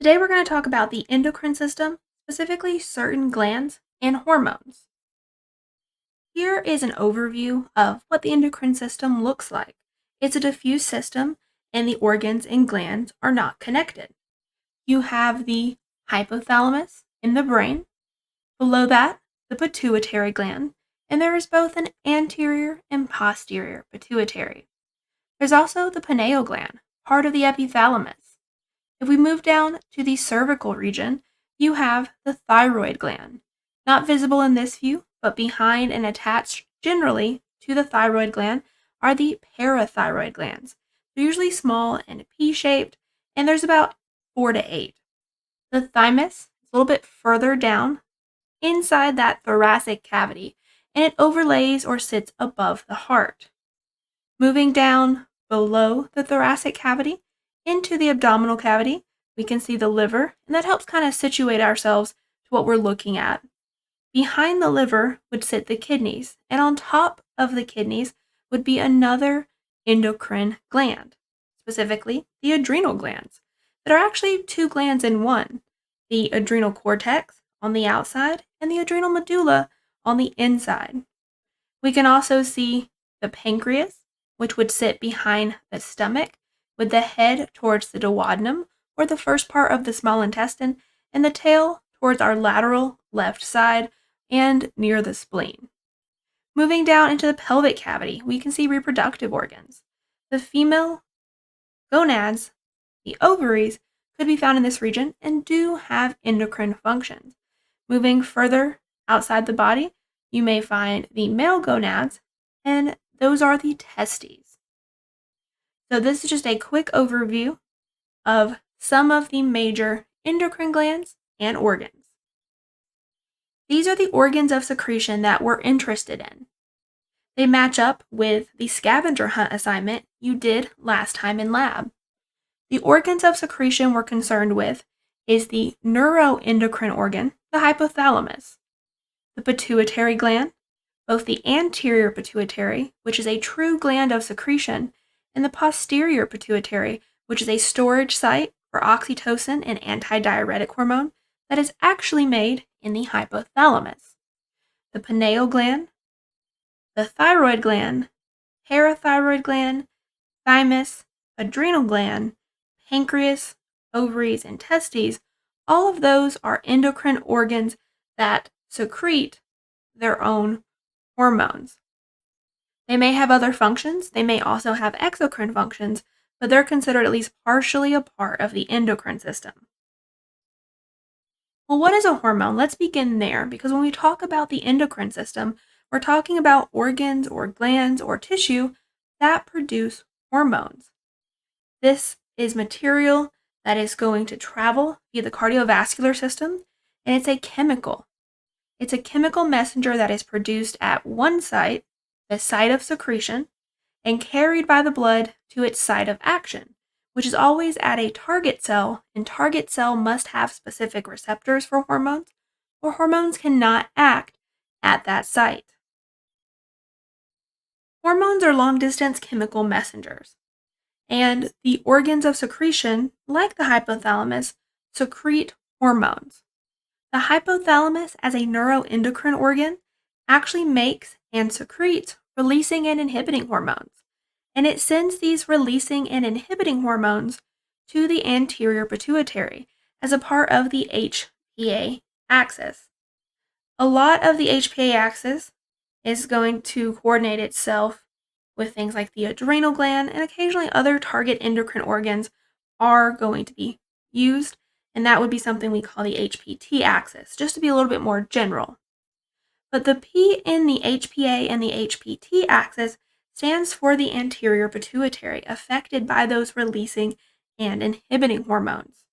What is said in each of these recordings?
Today we're going to talk about the endocrine system, specifically certain glands and hormones. Here is an overview of what the endocrine system looks like. It's a diffuse system, and the organs and glands are not connected. You have the hypothalamus in the brain, below that, the pituitary gland, and there is both an anterior and posterior pituitary. There's also the pineal gland, part of the epithalamus. If we move down to the cervical region, you have the thyroid gland, not visible in this view, but behind and attached generally to the thyroid gland are the parathyroid glands. They're usually small and pea-shaped, and there's about 4 to 8. The thymus is a little bit further down inside that thoracic cavity, and it overlays or sits above the heart. Moving down below the thoracic cavity into the abdominal cavity, we can see the liver, and that helps kind of situate ourselves to what we're looking at. Behind the liver would sit the kidneys, and on top of the kidneys would be another endocrine gland, specifically the adrenal glands, that are actually 2 glands in one, the adrenal cortex on the outside and the adrenal medulla on the inside. We can also see the pancreas, which would sit behind the stomach, with the head towards the duodenum, or the first part of the small intestine, and the tail towards our lateral left side and near the spleen. Moving down into the pelvic cavity, we can see reproductive organs. The female gonads, the ovaries, could be found in this region and do have endocrine functions. Moving further outside the body, you may find the male gonads, and those are the testes. So this is just a quick overview of some of the major endocrine glands and organs. These are the organs of secretion that we're interested in. They match up with the scavenger hunt assignment you did last time in lab. The organs of secretion we're concerned with is the neuroendocrine organ, the hypothalamus, the pituitary gland, both the anterior pituitary, which is a true gland of secretion, and the posterior pituitary, which is a storage site for oxytocin and antidiuretic hormone that is actually made in the hypothalamus. The pineal gland, the thyroid gland, parathyroid gland, thymus, adrenal gland, pancreas, ovaries, and testes, all of those are endocrine organs that secrete their own hormones. They may have other functions, they may also have exocrine functions, but they're considered at least partially a part of the endocrine system. Well, what is a hormone? Let's begin there, because when we talk about the endocrine system, we're talking about organs or glands or tissue that produce hormones. This is material that is going to travel via the cardiovascular system, and it's a chemical. It's a chemical messenger that is produced at one site, the site of secretion, and carried by the blood to its site of action, which is always at a target cell, and target cell must have specific receptors for hormones, or hormones cannot act at that site. Hormones are long-distance chemical messengers, and the organs of secretion, like the hypothalamus, secrete hormones. The hypothalamus, as a neuroendocrine organ, actually makes and secretes releasing and inhibiting hormones, and it sends these releasing and inhibiting hormones to the anterior pituitary as a part of the HPA axis. A lot of the HPA axis is going to coordinate itself with things like the adrenal gland, and occasionally other target endocrine organs are going to be used, and that would be something we call the HPT axis, just to be a little bit more general. But the P in the HPA and the HPT axis stands for the anterior pituitary, affected by those releasing and inhibiting hormones.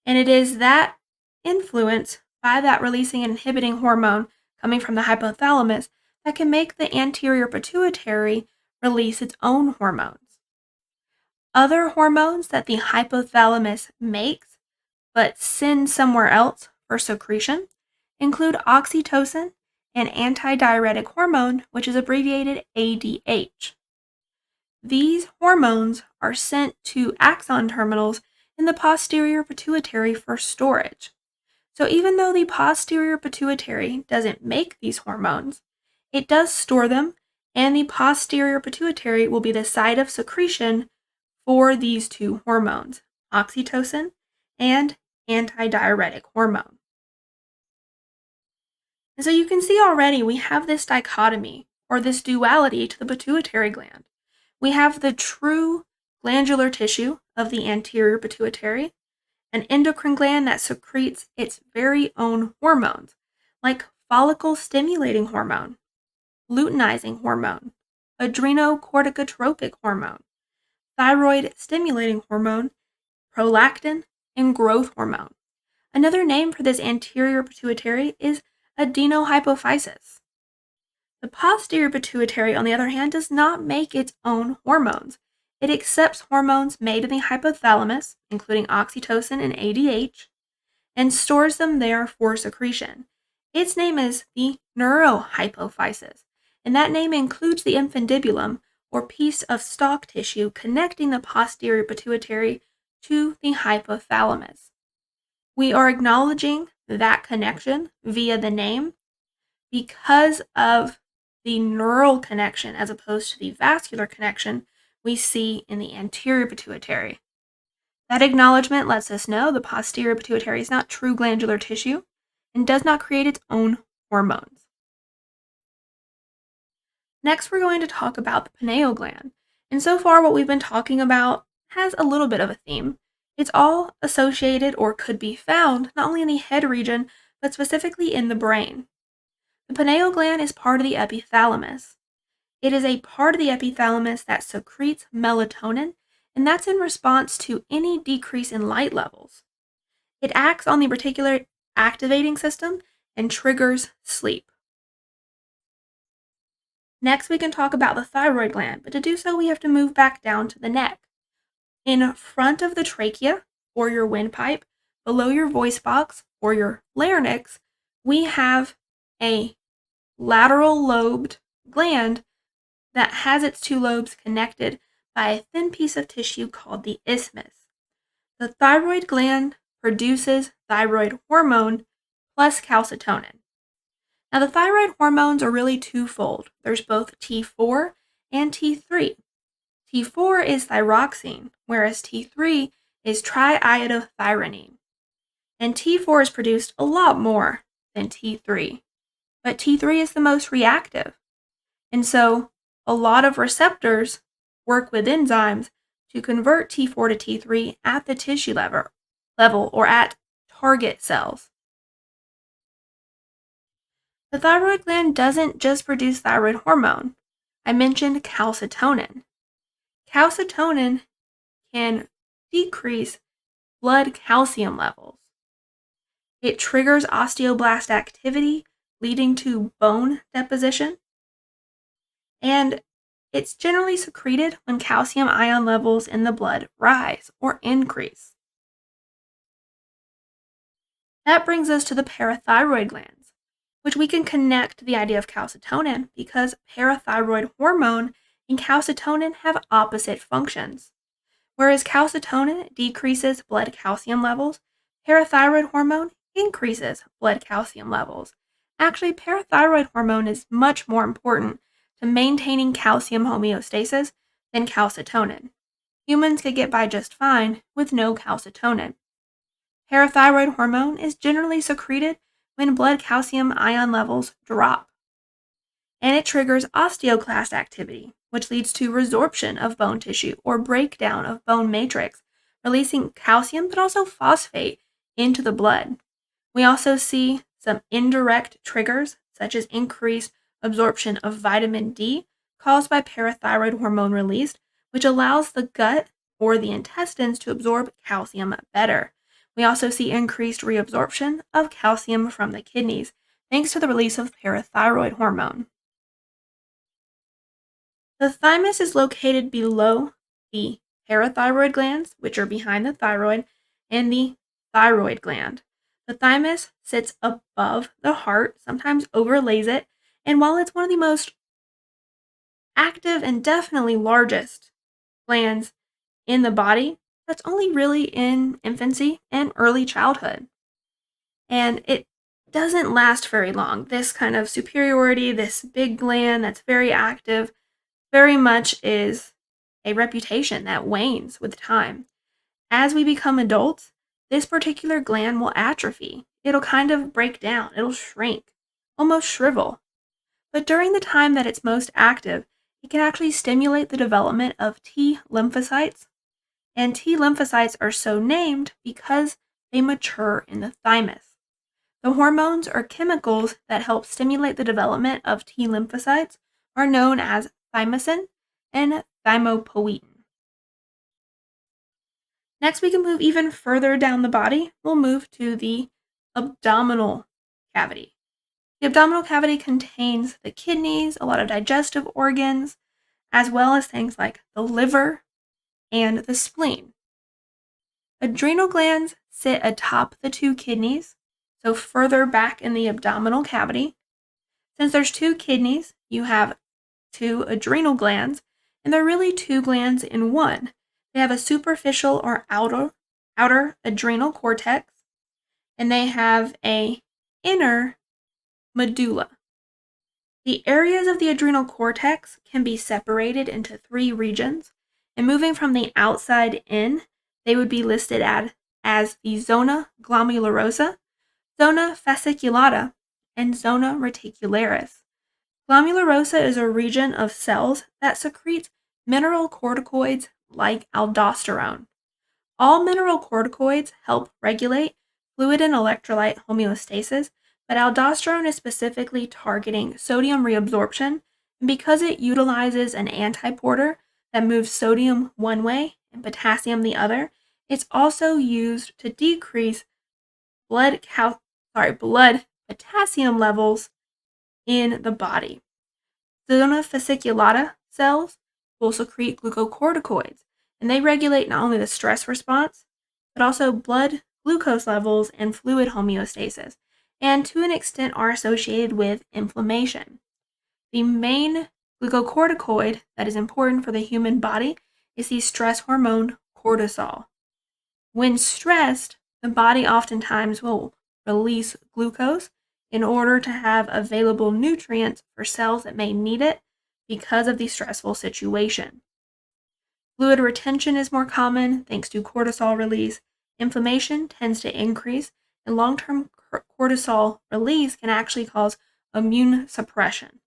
And it is that influence by that releasing and inhibiting hormone coming from the hypothalamus that can make the anterior pituitary release its own hormones. Other hormones that the hypothalamus makes but sends somewhere else for secretion include oxytocin and antidiuretic hormone, which is abbreviated ADH. These hormones are sent to axon terminals in the posterior pituitary for storage. So even though the posterior pituitary doesn't make these hormones, it does store them, and the posterior pituitary will be the site of secretion for these two hormones, oxytocin and antidiuretic hormone. And so you can see already we have this dichotomy or this duality to the pituitary gland. We have the true glandular tissue of the anterior pituitary, an endocrine gland that secretes its very own hormones, like follicle stimulating hormone, luteinizing hormone, adrenocorticotropic hormone, thyroid stimulating hormone, prolactin, and growth hormone. Another name for this anterior pituitary is adenohypophysis. The posterior pituitary, on the other hand, does not make its own hormones. It accepts hormones made in the hypothalamus, including oxytocin and ADH, and stores them there for secretion. Its name is the neurohypophysis, and that name includes the infundibulum, or piece of stalk tissue connecting the posterior pituitary to the hypothalamus. We are acknowledging that connection via the name because of the neural connection as opposed to the vascular connection we see in the anterior pituitary. That acknowledgement lets us know the posterior pituitary is not true glandular tissue and does not create its own hormones. Next, we're going to talk about the pineal gland. And so far, what we've been talking about has a little bit of a theme. It's all associated or could be found not only in the head region, but specifically in the brain. The pineal gland is part of the epithalamus. It is a part of the epithalamus that secretes melatonin, and that's in response to any decrease in light levels. It acts on the reticular activating system and triggers sleep. Next, we can talk about the thyroid gland, but to do so, we have to move back down to the neck. In front of the trachea, or your windpipe, below your voice box, or your larynx, we have a lateral lobed gland that has its two lobes connected by a thin piece of tissue called the isthmus. The thyroid gland produces thyroid hormone plus calcitonin. Now, the thyroid hormones are really twofold. There's both T4 and T3. T4 is thyroxine, whereas T3 is triiodothyronine. And T4 is produced a lot more than T3, but T3 is the most reactive. And so a lot of receptors work with enzymes to convert T4 to T3 at the tissue level or at target cells. The thyroid gland doesn't just produce thyroid hormone. I mentioned calcitonin. Calcitonin can decrease blood calcium levels. It triggers osteoblast activity, leading to bone deposition. And it's generally secreted when calcium ion levels in the blood rise or increase. That brings us to the parathyroid glands, which we can connect to the idea of calcitonin because parathyroid hormone and calcitonin have opposite functions. Whereas calcitonin decreases blood calcium levels, parathyroid hormone increases blood calcium levels. Actually, parathyroid hormone is much more important to maintaining calcium homeostasis than calcitonin. Humans could get by just fine with no calcitonin. Parathyroid hormone is generally secreted when blood calcium ion levels drop. And it triggers osteoclast activity, which leads to resorption of bone tissue or breakdown of bone matrix, releasing calcium but also phosphate into the blood. We also see some indirect triggers, such as increased absorption of vitamin D caused by parathyroid hormone released, which allows the gut or the intestines to absorb calcium better. We also see increased reabsorption of calcium from the kidneys, thanks to the release of parathyroid hormone. The thymus is located below the parathyroid glands, which are behind the thyroid, and the thyroid gland. The thymus sits above the heart, sometimes overlays it, and while it's one of the most active and definitely largest glands in the body, that's only really in infancy and early childhood. And it doesn't last very long. This kind of superiority, this big gland that's very active, very much is a reputation that wanes with time. As we become adults, this particular gland will atrophy. It'll kind of break down, it'll shrink, almost shrivel. But during the time that it's most active, it can actually stimulate the development of T lymphocytes. And T lymphocytes are so named because they mature in the thymus. The hormones or chemicals that help stimulate the development of T lymphocytes are known as thymosin and thymopoietin. Next, we can move even further down the body. We'll move to the abdominal cavity. The abdominal cavity contains the kidneys, a lot of digestive organs, as well as things like the liver and the spleen. Adrenal glands sit atop the two kidneys, so further back in the abdominal cavity. Since there's two kidneys, you have two adrenal glands, and they're really two glands in one. They have a superficial or outer adrenal cortex, and they have a inner medulla. The areas of the adrenal cortex can be separated into three regions, and moving from the outside in, they would be listed as the zona glomerulosa, zona fasciculata, and zona reticularis. Glomerulosa is a region of cells that secretes mineral corticoids like aldosterone. All mineral corticoids help regulate fluid and electrolyte homeostasis, but aldosterone is specifically targeting sodium reabsorption, and because it utilizes an antiporter that moves sodium one way and potassium the other, it's also used to decrease blood potassium levels in the body. Zona fasciculata cells will secrete glucocorticoids, and they regulate not only the stress response, but also blood glucose levels and fluid homeostasis, and to an extent are associated with inflammation. The main glucocorticoid that is important for the human body is the stress hormone cortisol. When stressed, the body oftentimes will release glucose in order to have available nutrients for cells that may need it because of the stressful situation. Fluid retention is more common thanks to cortisol release. Inflammation tends to increase, and long-term cortisol release can actually cause immune suppression.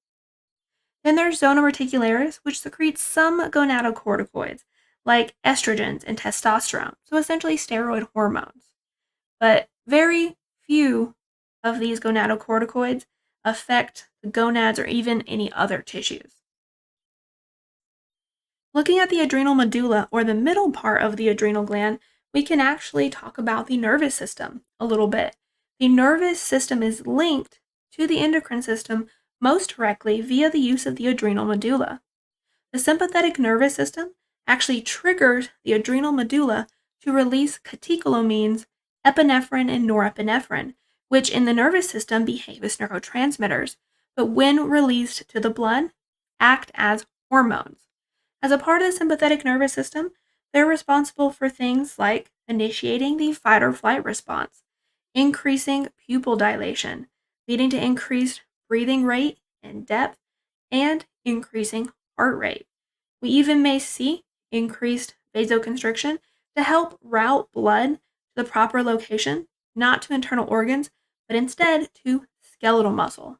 Then there's zona reticularis, which secretes some gonadocorticoids, like estrogens and testosterone, so essentially steroid hormones. But very few of these gonadocorticoids affect the gonads or even any other tissues. Looking at the adrenal medulla, or the middle part of the adrenal gland, we can actually talk about the nervous system a little bit. The nervous system is linked to the endocrine system most directly via the use of the adrenal medulla. The sympathetic nervous system actually triggers the adrenal medulla to release catecholamines, epinephrine, and norepinephrine, which in the nervous system behave as neurotransmitters, but when released to the blood, act as hormones. As a part of the sympathetic nervous system, they're responsible for things like initiating the fight or flight response, increasing pupil dilation, leading to increased breathing rate and depth, and increasing heart rate. We even may see increased vasoconstriction to help route blood to the proper location, not to internal organs, but instead to skeletal muscle.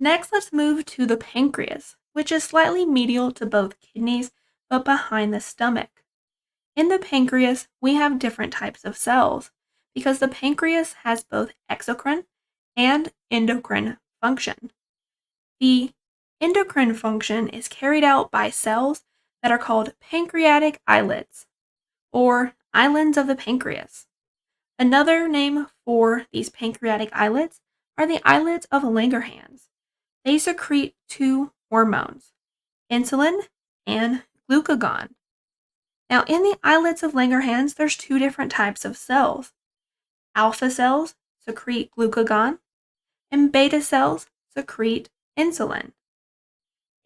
Next, let's move to the pancreas, which is slightly medial to both kidneys, but behind the stomach. In the pancreas, we have different types of cells, because the pancreas has both exocrine and endocrine function. The endocrine function is carried out by cells that are called pancreatic islets, or islands of the pancreas. Another name for these pancreatic islets are the islets of Langerhans. They secrete two hormones, insulin and glucagon. Now, in the islets of Langerhans, there's two different types of cells. Alpha cells secrete glucagon, and beta cells secrete insulin.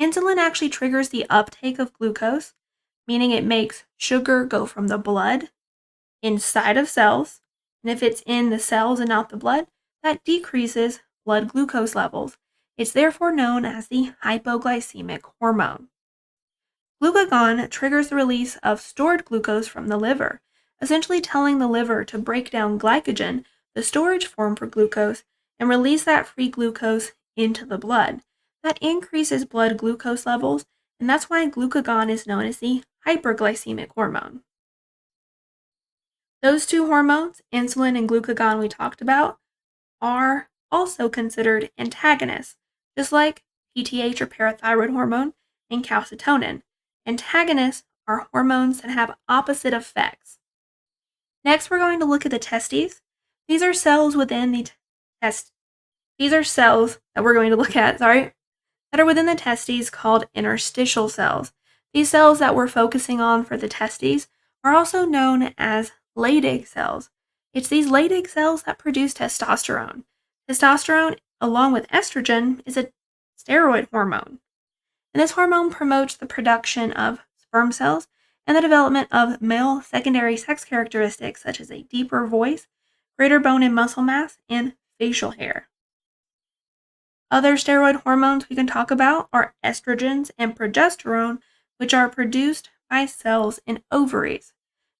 Insulin actually triggers the uptake of glucose, meaning it makes sugar go from the blood inside of cells. And if it's in the cells and not the blood, that decreases blood glucose levels. It's therefore known as the hypoglycemic hormone. Glucagon triggers the release of stored glucose from the liver, essentially telling the liver to break down glycogen, the storage form for glucose, and release that free glucose into the blood. That increases blood glucose levels, and that's why glucagon is known as the hyperglycemic hormone. Those two hormones, insulin and glucagon we talked about, are also considered antagonists, just like PTH or parathyroid hormone and calcitonin. Antagonists are hormones that have opposite effects. Next, we're going to look at the testes. These are cells within the These are cells that we're going to look at, that are within the testes called interstitial cells. These cells that we're focusing on for the testes are also known as Leydig cells. It's these Leydig cells that produce testosterone. Testosterone, along with estrogen, is a steroid hormone. And this hormone promotes the production of sperm cells and the development of male secondary sex characteristics such as a deeper voice, greater bone and muscle mass, and facial hair. Other steroid hormones we can talk about are estrogens and progesterone, which are produced by cells in ovaries.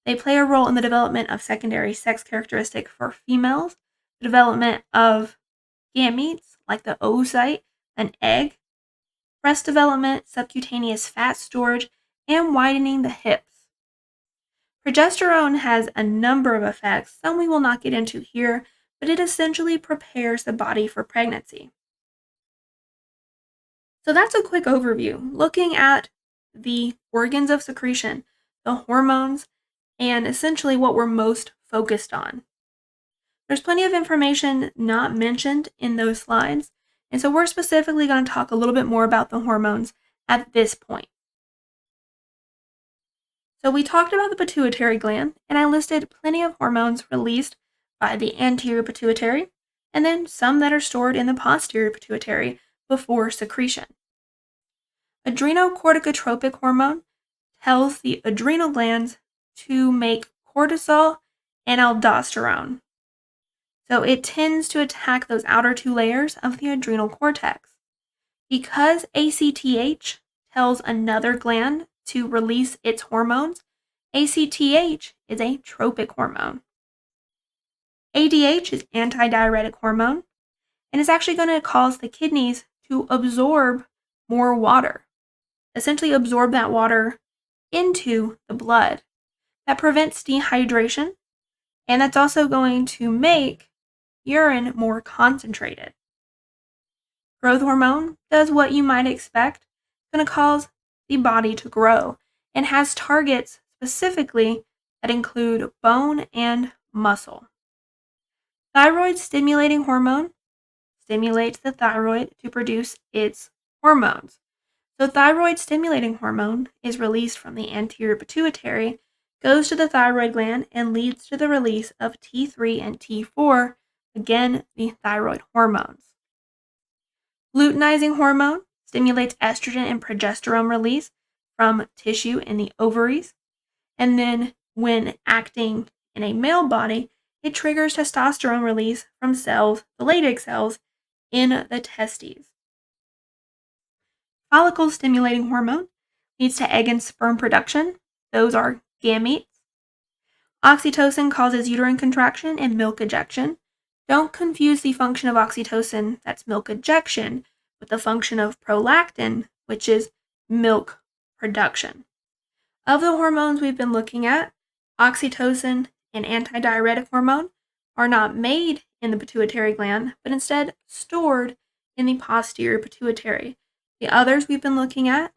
They play a role in the development of secondary sex characteristics for females, the development of gametes like the oocyte, an egg, breast development, subcutaneous fat storage, and widening the hips. Progesterone has a number of effects, some we will not get into here, but it essentially prepares the body for pregnancy. So that's a quick overview, looking at the organs of secretion, the hormones, and essentially what we're most focused on. There's plenty of information not mentioned in those slides, and so we're specifically going to talk a little bit more about the hormones at this point. So we talked about the pituitary gland, and I listed plenty of hormones released by the anterior pituitary, and then some that are stored in the posterior pituitary before secretion. Adrenocorticotropic hormone tells the adrenal glands to make cortisol and aldosterone. So it tends to attack those outer two layers of the adrenal cortex. Because ACTH tells another gland to release its hormones, ACTH is a tropic hormone. ADH is antidiuretic hormone, and it's actually going to cause the kidneys to absorb more water, essentially absorb that water into the blood. That prevents dehydration, and that's also going to make urine more concentrated. Growth hormone does what you might expect. It's going to cause the body to grow and has targets specifically that include bone and muscle. Thyroid stimulating hormone stimulates the thyroid to produce its hormones. So thyroid stimulating hormone is released from the anterior pituitary, goes to the thyroid gland, and leads to the release of T3 and T4, again, the thyroid hormones. Luteinizing hormone stimulates estrogen and progesterone release from tissue in the ovaries, and then when acting in a male body, it triggers testosterone release from cells, the Leydig cells, in the testes. Follicle stimulating hormone leads to egg and sperm production. Those are gametes. Oxytocin causes uterine contraction and milk ejection. Don't confuse the function of oxytocin, that's milk ejection, with the function of prolactin, which is milk production. Of the hormones we've been looking at, oxytocin and antidiuretic hormone are not made in the pituitary gland, but instead stored in the posterior pituitary. The others we've been looking at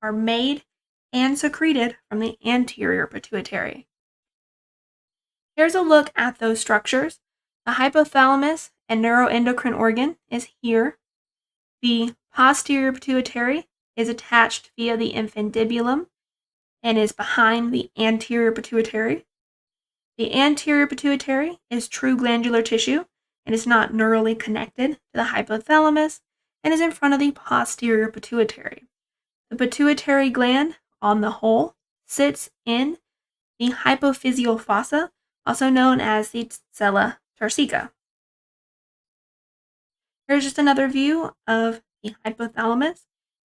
are made and secreted from the anterior pituitary. Here's a look at those structures. The hypothalamus and neuroendocrine organ is here. The posterior pituitary is attached via the infundibulum and is behind the anterior pituitary. The anterior pituitary is true glandular tissue and is not neurally connected to the hypothalamus and is in front of the posterior pituitary. The pituitary gland, on the whole, sits in the hypophyseal fossa, also known as the sella turcica. Here's just another view of the hypothalamus,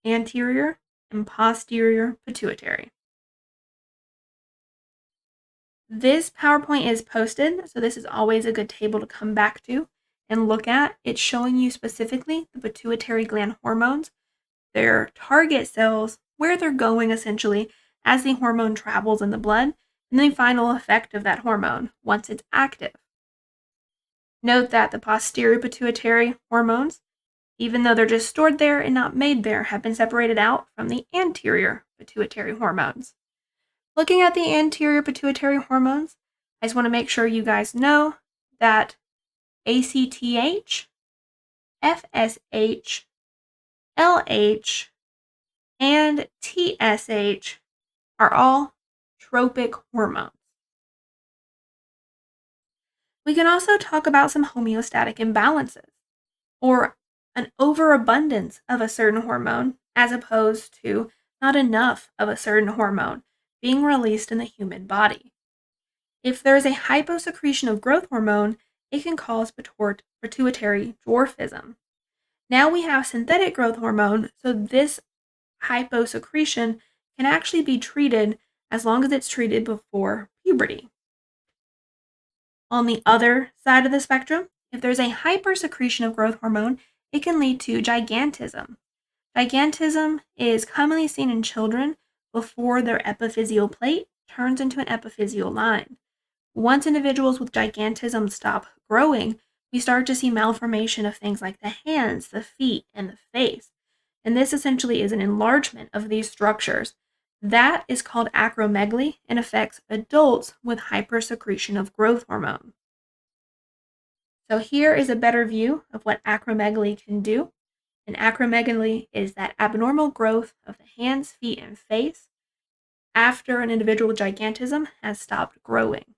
anterior and posterior pituitary. This PowerPoint is posted, so this is always a good table to come back to and look at. It's showing you specifically the pituitary gland hormones, their target cells, where they're going essentially as the hormone travels in the blood, and the final effect of that hormone once it's active. Note that the posterior pituitary hormones, even though they're just stored there and not made there, have been separated out from the anterior pituitary hormones. Looking at the anterior pituitary hormones, I just want to make sure you guys know that ACTH, FSH, LH, and TSH are all tropic hormones. We can also talk about some homeostatic imbalances, or an overabundance of a certain hormone as opposed to not enough of a certain hormone being released in the human body. If there is a hyposecretion of growth hormone, it can cause pituitary dwarfism. Now we have synthetic growth hormone, so this hyposecretion can actually be treated as long as it's treated before puberty. On the other side of the spectrum, if there's a hypersecretion of growth hormone, it can lead to gigantism. Gigantism is commonly seen in children before their epiphyseal plate turns into an epiphyseal line. Once individuals with gigantism stop growing, we start to see malformation of things like the hands, the feet, and the face. And this essentially is an enlargement of these structures. That is called acromegaly and affects adults with hypersecretion of growth hormone. So here is a better view of what acromegaly can do. And acromegaly is that abnormal growth of the hands, feet, and face after an individual with gigantism has stopped growing.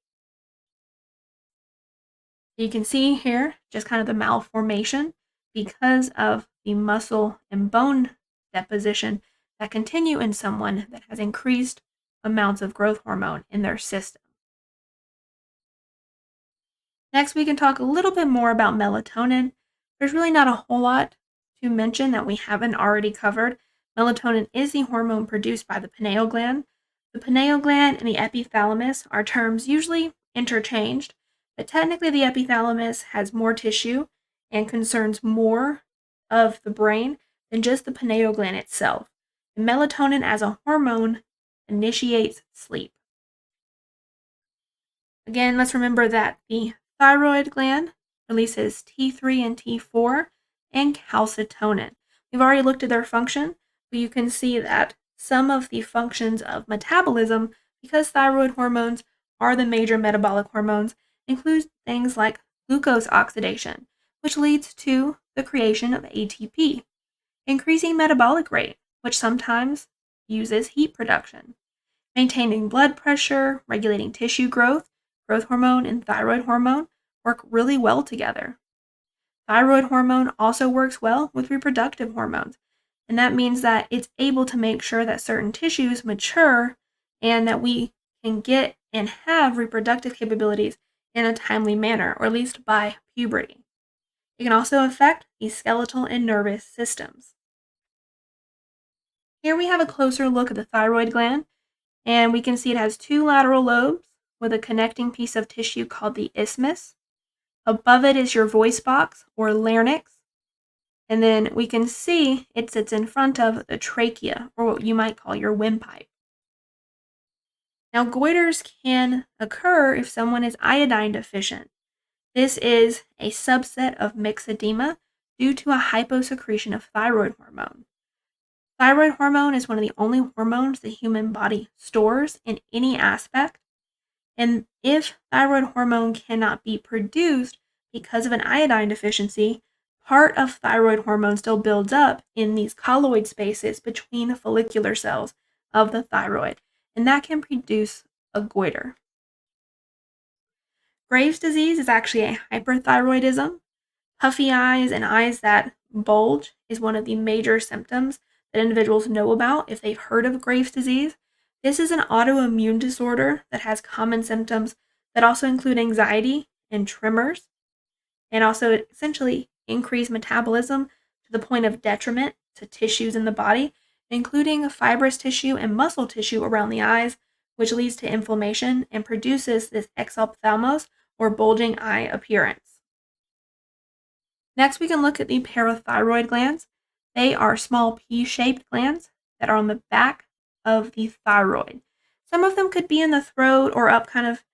You can see here just kind of the malformation because of the muscle and bone deposition that continue in someone that has increased amounts of growth hormone in their system. Next, we can talk a little bit more about melatonin. There's really not a whole lot to mention that we haven't already covered. Melatonin is the hormone produced by the pineal gland. The pineal gland and the epithalamus are terms usually interchanged, but technically the epithalamus has more tissue and concerns more of the brain than just the pineal gland itself. The melatonin as a hormone initiates sleep. Again, let's remember that the thyroid gland releases T3 and T4 and calcitonin. We've already looked at their function, but you can see that some of the functions of metabolism, because thyroid hormones are the major metabolic hormones, include things like glucose oxidation, which leads to the creation of ATP, increasing metabolic rate, which sometimes uses heat production, maintaining blood pressure, regulating tissue growth. Growth hormone and thyroid hormone work really well together. Thyroid hormone also works well with reproductive hormones, and that means that it's able to make sure that certain tissues mature and that we can get and have reproductive capabilities in a timely manner, or at least by puberty. It can also affect the skeletal and nervous systems. Here we have a closer look at the thyroid gland, and we can see it has two lateral lobes with a connecting piece of tissue called the isthmus. Above it is your voice box or larynx, and then we can see it sits in front of the trachea, or what you might call your windpipe. Now, goiters can occur if someone is iodine deficient. This is a subset of myxedema due to a hyposecretion of thyroid hormone. Thyroid hormone is one of the only hormones the human body stores in any aspect. And if thyroid hormone cannot be produced because of an iodine deficiency, part of thyroid hormone still builds up in these colloid spaces between the follicular cells of the thyroid, and that can produce a goiter. Graves' disease is actually a hyperthyroidism. Puffy eyes and eyes that bulge is one of the major symptoms that individuals know about if they've heard of Graves' disease. This is an autoimmune disorder that has common symptoms that also include anxiety and tremors, and also essentially increase metabolism to the point of detriment to tissues in the body, including fibrous tissue and muscle tissue around the eyes, which leads to inflammation and produces this exophthalmos or bulging eye appearance. Next, we can look at the parathyroid glands. They are small pea-shaped glands that are on the back of the thyroid. Some of them could be in the throat or up kind of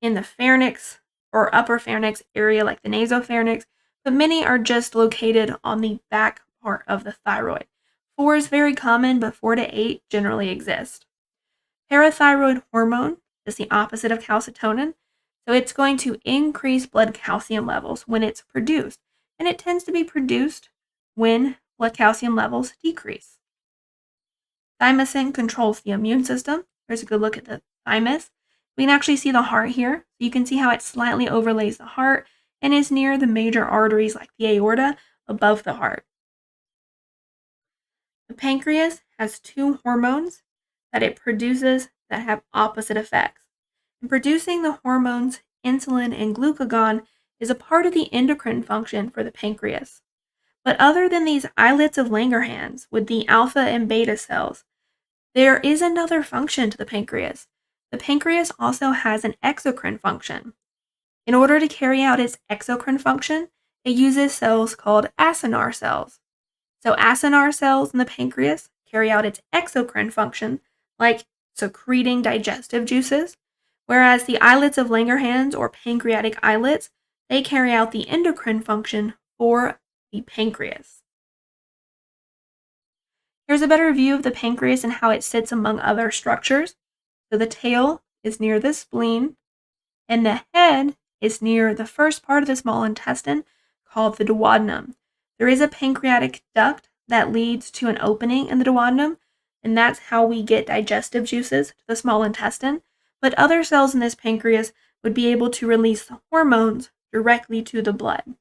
in the pharynx or upper pharynx area like the nasopharynx, but many are just located on the back part of the thyroid. 4 is very common, but 4 to 8 generally exist. Parathyroid hormone is the opposite of calcitonin, so it's going to increase blood calcium levels when it's produced, and it tends to be produced when blood calcium levels decrease. Thymosin controls the immune system. Here's a good look at the thymus. We can actually see the heart here. You can see how it slightly overlays the heart and is near the major arteries like the aorta above the heart. The pancreas has 2 hormones that it produces that have opposite effects. And producing the hormones insulin and glucagon is a part of the endocrine function for the pancreas. But other than these islets of Langerhans with the alpha and beta cells, there is another function to the pancreas. The pancreas also has an exocrine function. In order to carry out its exocrine function, it uses cells called acinar cells. So acinar cells in the pancreas carry out its exocrine function, like secreting digestive juices, whereas the islets of Langerhans or pancreatic islets, they carry out the endocrine function for the pancreas. Here's a better view of the pancreas and how it sits among other structures. So the tail is near the spleen, and the head is near the first part of the small intestine called the duodenum. There is a pancreatic duct that leads to an opening in the duodenum, and that's how we get digestive juices to the small intestine. But other cells in this pancreas would be able to release the hormones directly to the blood.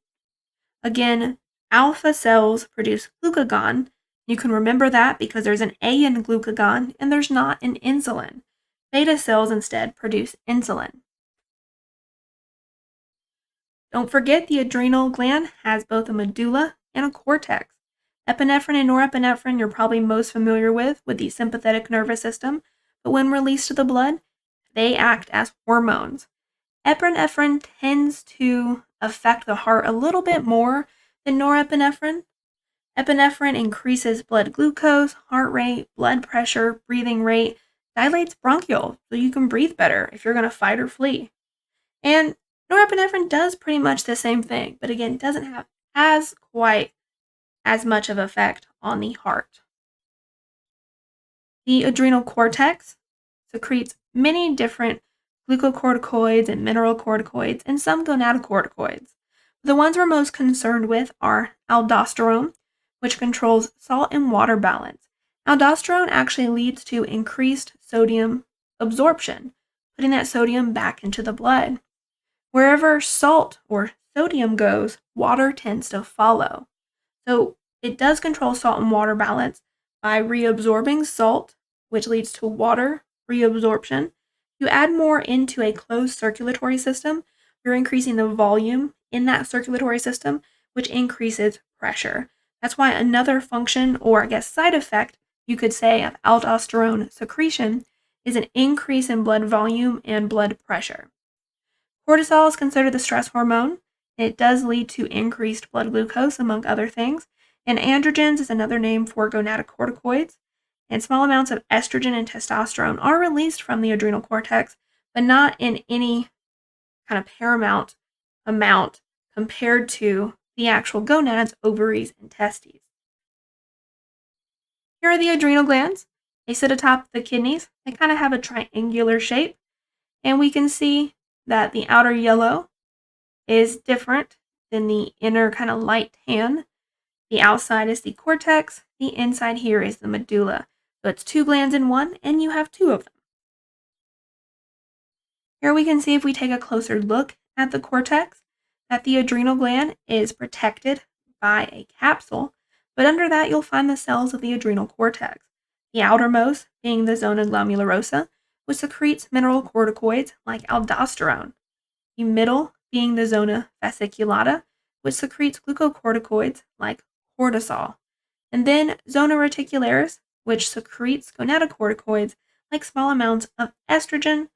Again, alpha cells produce glucagon. You can remember that because there's an A in glucagon and there's not an insulin. Beta cells instead produce insulin. Don't forget the adrenal gland has both a medulla and a cortex. Epinephrine and norepinephrine you're probably most familiar with the sympathetic nervous system, but when released to the blood, they act as hormones. Epinephrine tends to affect the heart a little bit more than norepinephrine. Epinephrine increases blood glucose, heart rate, blood pressure, breathing rate, dilates bronchial so you can breathe better if you're going to fight or flee. And norepinephrine does pretty much the same thing, but again, doesn't have as quite as much of effect on the heart. The adrenal cortex secretes many different glucocorticoids and mineralocorticoids and some gonadotropins. The ones we're most concerned with are aldosterone, which controls salt and water balance. Aldosterone actually leads to increased sodium absorption, putting that sodium back into the blood. Wherever salt or sodium goes, water tends to follow. So it does control salt and water balance by reabsorbing salt, which leads to water reabsorption. You add more into a closed circulatory system, you're increasing the volume in that circulatory system, which increases pressure. That's why another function, or I guess side effect, you could say, of aldosterone secretion is an increase in blood volume and blood pressure. Cortisol is considered the stress hormone. It does lead to increased blood glucose, among other things. And androgens is another name for gonadotropins. And small amounts of estrogen and testosterone are released from the adrenal cortex, but not in any kind of paramount amount compared to the actual gonads, ovaries, and testes. Here are the adrenal glands. They sit atop the kidneys. They kind of have a triangular shape. And we can see that the outer yellow is different than the inner kind of light tan. The outside is the cortex. The inside here is the medulla. So it's 2 glands in one, and you have 2 of them. Here we can see, if we take a closer look at the cortex, that the adrenal gland is protected by a capsule, but under that you'll find the cells of the adrenal cortex. the outermost being the zona glomerulosa, which secretes mineralocorticoids like aldosterone, the middle being the zona fasciculata, which secretes glucocorticoids like cortisol, and then zona reticularis, which secretes gonatocorticoids like small amounts of estrogen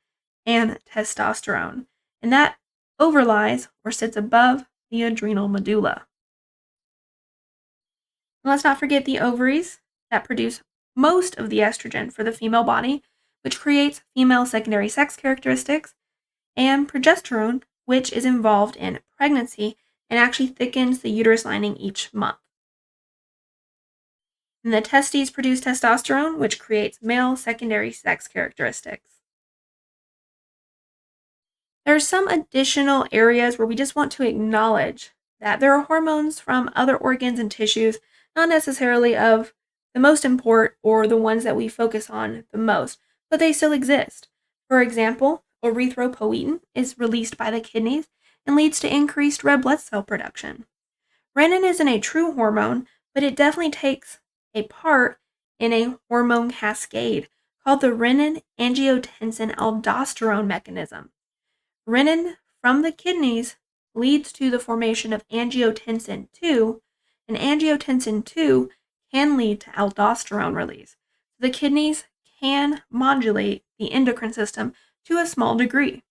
and testosterone, and that overlies or sits above the adrenal medulla. And let's not forget the ovaries that produce most of the estrogen for the female body, which creates female secondary sex characteristics, and progesterone, which is involved in pregnancy and actually thickens the uterus lining each month. And the testes produce testosterone, which creates male secondary sex characteristics. There are some additional areas where we just want to acknowledge that there are hormones from other organs and tissues, not necessarily of the most import or the ones that we focus on the most, but they still exist. For example, erythropoietin is released by the kidneys and leads to increased red blood cell production. Renin isn't a true hormone, but it definitely takes a part in a hormone cascade called the renin-angiotensin-aldosterone mechanism. Renin from the kidneys leads to the formation of angiotensin II, and angiotensin II can lead to aldosterone release. The kidneys can modulate the endocrine system to a small degree.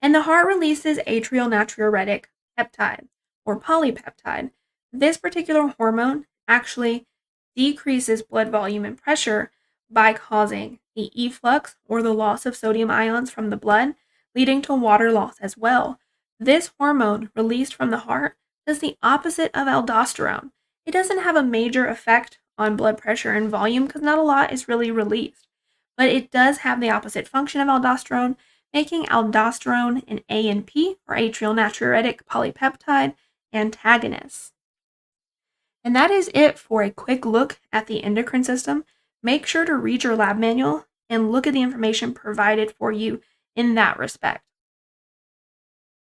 And the heart releases atrial natriuretic peptide, or polypeptide. This particular hormone actually decreases blood volume and pressure by causing the efflux or the loss of sodium ions from the blood, leading to water loss as well. This hormone released from the heart does the opposite of aldosterone. It doesn't have a major effect on blood pressure and volume because not a lot is really released, but it does have the opposite function of aldosterone, making aldosterone an ANP, or atrial natriuretic polypeptide, antagonist. And that is it for a quick look at the endocrine system. Make sure to read your lab manual and look at the information provided for you in that respect.